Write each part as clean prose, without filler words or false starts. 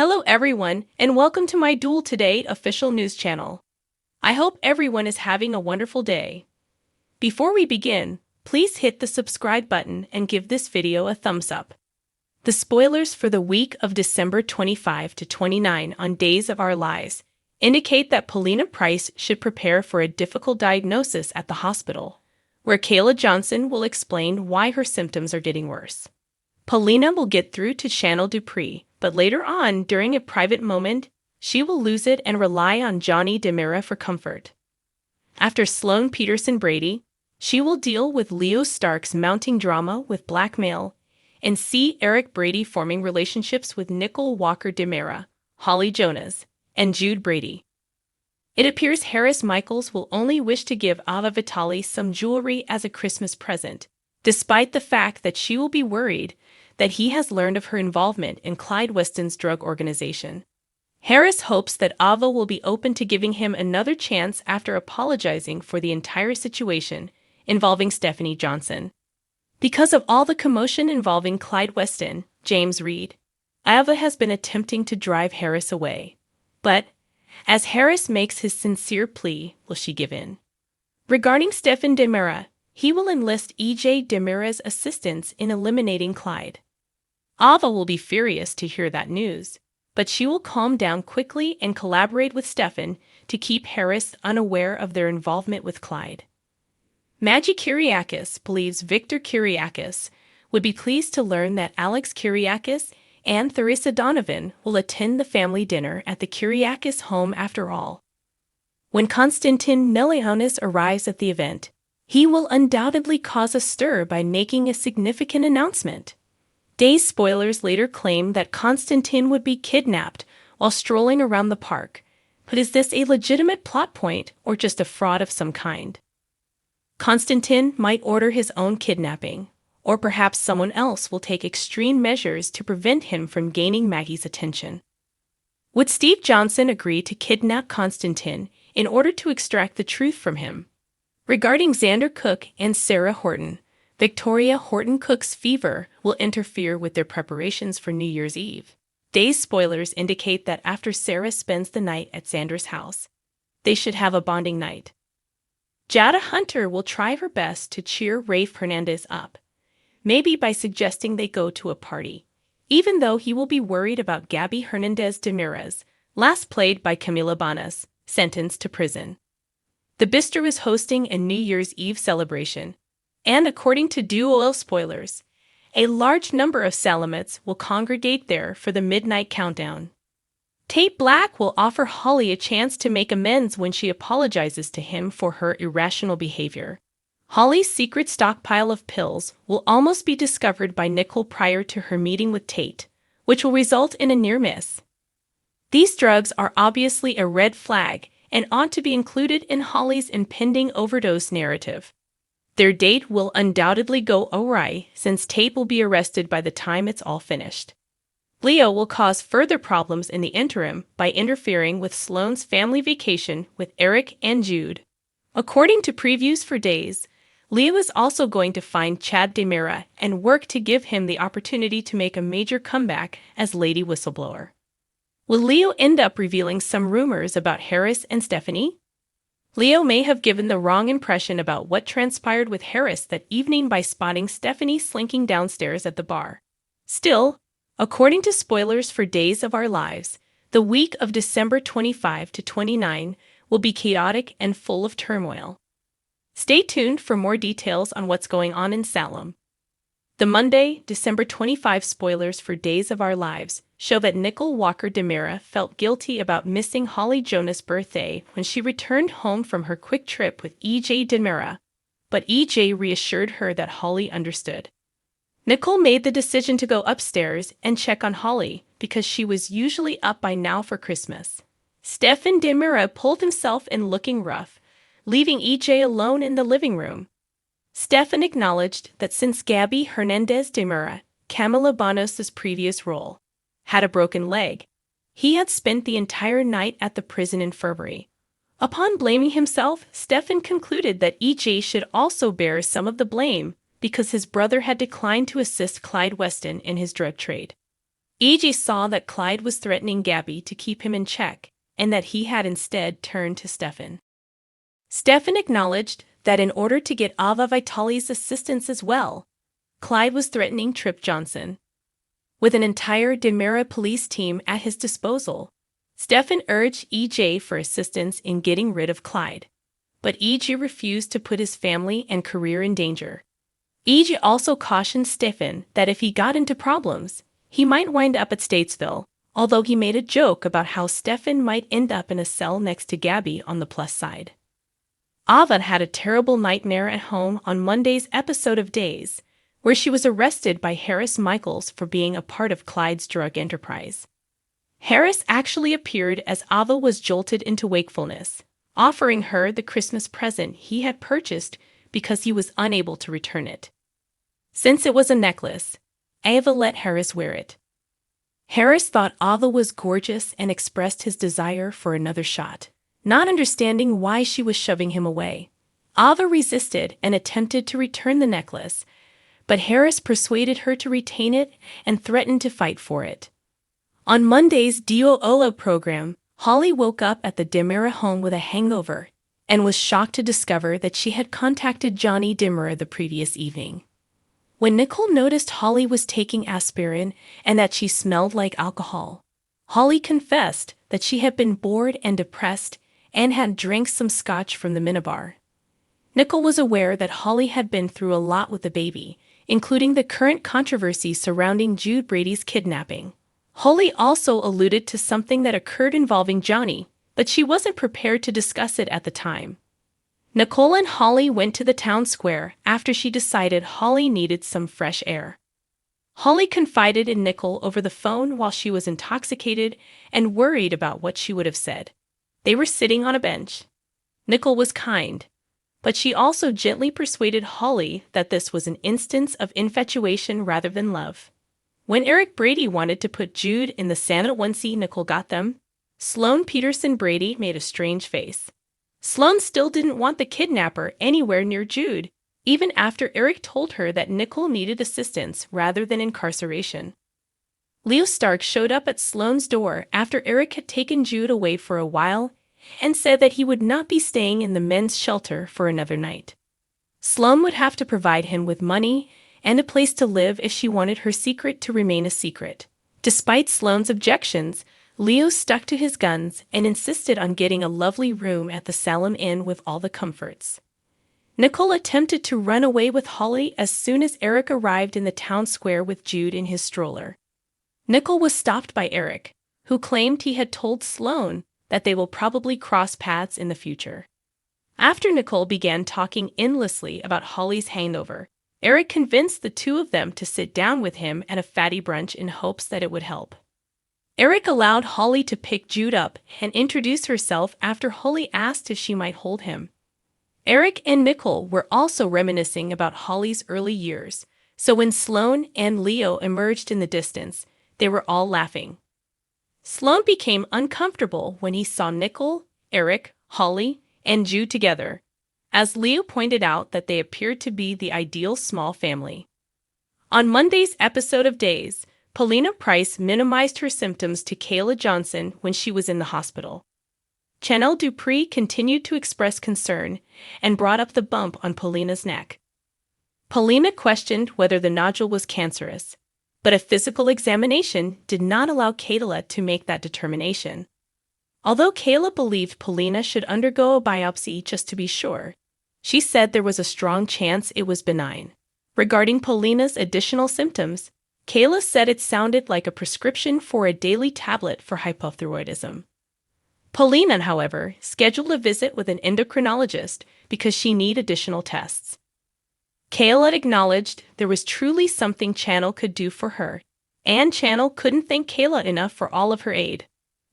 Hello everyone, and welcome to my Duel Today official news channel. I hope everyone is having a wonderful day. Before we begin, please hit the subscribe button and give this video a thumbs up. The spoilers for the week of December 25 to 29 on Days of Our Lives indicate that Paulina Price should prepare for a difficult diagnosis at the hospital, where Kayla Johnson will explain why her symptoms are getting worse. Paulina will get through to Chanel Dupree, but later on, during a private moment, she will lose it and rely on Johnny DiMera for comfort. After Sloan Peterson Brady, she will deal with Leo Stark's mounting drama with blackmail and see Eric Brady forming relationships with Nicole Walker DiMera, Holly Jonas, and Jude Brady. It appears Harris Michaels will only wish to give Ava Vitali some jewelry as a Christmas present, despite the fact that she will be worried that he has learned of her involvement in Clyde Weston's drug organization. Harris hopes that Ava will be open to giving him another chance after apologizing for the entire situation involving Stephanie Johnson. Because of all the commotion involving Clyde Weston, James Reed, Ava has been attempting to drive Harris away. But, as Harris makes his sincere plea, will she give in? Regarding Stephen DiMera, he will enlist E.J. DiMera's assistance in eliminating Clyde. Ava will be furious to hear that news, but she will calm down quickly and collaborate with Stefan to keep Harris unaware of their involvement with Clyde. Maggie Kyriakis believes Victor Kyriakis would be pleased to learn that Alex Kyriakis and Theresa Donovan will attend the family dinner at the Kyriakis home after all. When Konstantin Neleonis arrives at the event, he will undoubtedly cause a stir by making a significant announcement. Days spoilers later claim that Konstantin would be kidnapped while strolling around the park, but is this a legitimate plot point or just a fraud of some kind? Konstantin might order his own kidnapping, or perhaps someone else will take extreme measures to prevent him from gaining Maggie's attention. Would Steve Johnson agree to kidnap Konstantin in order to extract the truth from him? Regarding Xander Cook and Sarah Horton, Victoria Horton-Cook's fever will interfere with their preparations for New Year's Eve. Days spoilers indicate that after Sarah spends the night at Xander's house, they should have a bonding night. Jada Hunter will try her best to cheer Rafe Hernandez up, maybe by suggesting they go to a party, even though he will be worried about Gabby Hernandez Ramirez, last played by Camila Banus, sentenced to prison. The Bistro is hosting a New Year's Eve celebration, and according to Duel spoilers, a large number of Salamites will congregate there for the midnight countdown. Tate Black will offer Holly a chance to make amends when she apologizes to him for her irrational behavior. Holly's secret stockpile of pills will almost be discovered by Nicole prior to her meeting with Tate, which will result in a near miss. These drugs are obviously a red flag and ought to be included in Holly's impending overdose narrative. Their date will undoubtedly go awry since Tate will be arrested by the time it's all finished. Leo will cause further problems in the interim by interfering with Sloan's family vacation with Eric and Jude. According to previews for Days, Leo is also going to find Chad DiMera and work to give him the opportunity to make a major comeback as Lady Whistleblower. Will Leo end up revealing some rumors about Harris and Stephanie? Leo may have given the wrong impression about what transpired with Harris that evening by spotting Stephanie slinking downstairs at the bar. Still, according to spoilers for Days of Our Lives, the week of December 25 to 29 will be chaotic and full of turmoil. Stay tuned for more details on what's going on in Salem. The Monday, December 25 spoilers for Days of Our Lives show that Nicole Walker DiMera felt guilty about missing Holly Jonas' birthday when she returned home from her quick trip with E.J. DiMera, but E.J. reassured her that Holly understood. Nicole made the decision to go upstairs and check on Holly because she was usually up by now for Christmas. Stephen DiMera pulled himself in looking rough, leaving E.J. alone in the living room. Stefan acknowledged that since Gabby Hernandez DiMera, Camila Banus' previous role, had a broken leg, he had spent the entire night at the prison infirmary. Upon blaming himself, Stefan concluded that E.J. should also bear some of the blame because his brother had declined to assist Clyde Weston in his drug trade. E.G. saw that Clyde was threatening Gabby to keep him in check, and that he had instead turned to Stefan. Stefan acknowledged that in order to get Ava Vitali's assistance as well, Clyde was threatening Trip Johnson. With an entire Demira police team at his disposal, Stefan urged E.J. for assistance in getting rid of Clyde, but E.J. refused to put his family and career in danger. E.J. also cautioned Stefan that if he got into problems, he might wind up at Statesville, although he made a joke about how Stefan might end up in a cell next to Gabby on the plus side. Ava had a terrible nightmare at home on Monday's episode of Days, where she was arrested by Harris Michaels for being a part of Clyde's drug enterprise. Harris actually appeared as Ava was jolted into wakefulness, offering her the Christmas present he had purchased because he was unable to return it. Since it was a necklace, Ava let Harris wear it. Harris thought Ava was gorgeous and expressed his desire for another shot, not understanding why she was shoving him away. Ava resisted and attempted to return the necklace, but Harris persuaded her to retain it and threatened to fight for it. On Monday's Dio Ola program, Holly woke up at the Demira home with a hangover and was shocked to discover that she had contacted Johnny Demira the previous evening. When Nicole noticed Holly was taking aspirin and that she smelled like alcohol, Holly confessed that she had been bored and depressed and had drank some scotch from the minibar. Nicole was aware that Holly had been through a lot with the baby, including the current controversy surrounding Jude Brady's kidnapping. Holly also alluded to something that occurred involving Johnny, but she wasn't prepared to discuss it at the time. Nicole and Holly went to the town square after she decided Holly needed some fresh air. Holly confided in Nicole over the phone while she was intoxicated and worried about what she would have said. They were sitting on a bench. Nicole was kind, but she also gently persuaded Holly that this was an instance of infatuation rather than love. When Eric Brady wanted to put Jude in the Santa onesie Nicole got them, Sloan Peterson Brady made a strange face. Sloan still didn't want the kidnapper anywhere near Jude, even after Eric told her that Nicole needed assistance rather than incarceration. Leo Stark showed up at Sloan's door after Eric had taken Jude away for a while and said that he would not be staying in the men's shelter for another night. Sloan would have to provide him with money and a place to live if she wanted her secret to remain a secret. Despite Sloan's objections, Leo stuck to his guns and insisted on getting a lovely room at the Salem Inn with all the comforts. Nicole attempted to run away with Holly as soon as Eric arrived in the town square with Jude in his stroller. Nicole was stopped by Eric, who claimed he had told Sloan that they will probably cross paths in the future. After Nicole began talking endlessly about Holly's hangover, Eric convinced the two of them to sit down with him at a fatty brunch in hopes that it would help. Eric allowed Holly to pick Jude up and introduce herself after Holly asked if she might hold him. Eric and Nicole were also reminiscing about Holly's early years, so when Sloan and Leo emerged in the distance, they were all laughing. Sloan became uncomfortable when he saw Nicole, Eric, Holly, and Jude together, as Leo pointed out that they appeared to be the ideal small family. On Monday's episode of Days, Paulina Price minimized her symptoms to Kayla Johnson when she was in the hospital. Chanel Dupree continued to express concern and brought up the bump on Paulina's neck. Paulina questioned whether the nodule was cancerous, but a physical examination did not allow Kayla to make that determination. Although Kayla believed Paulina should undergo a biopsy just to be sure, she said there was a strong chance it was benign. Regarding Paulina's additional symptoms, Kayla said it sounded like a prescription for a daily tablet for hypothyroidism. Paulina, however, scheduled a visit with an endocrinologist because she needed additional tests. Kayla acknowledged there was truly something Channel could do for her, and Channel couldn't thank Kayla enough for all of her aid.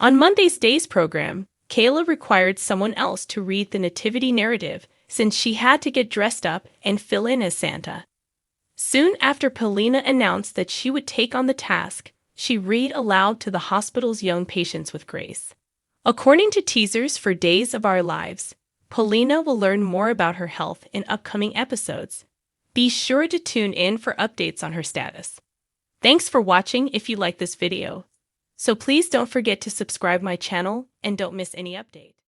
On Monday's Days program, Kayla required someone else to read the nativity narrative since she had to get dressed up and fill in as Santa. Soon after Paulina announced that she would take on the task, she read aloud to the hospital's young patients with grace. According to teasers for Days of Our Lives, Paulina will learn more about her health in upcoming episodes. Be sure to tune in for updates on her status. Thanks for watching if you like this video. So please don't forget to subscribe my channel and don't miss any update.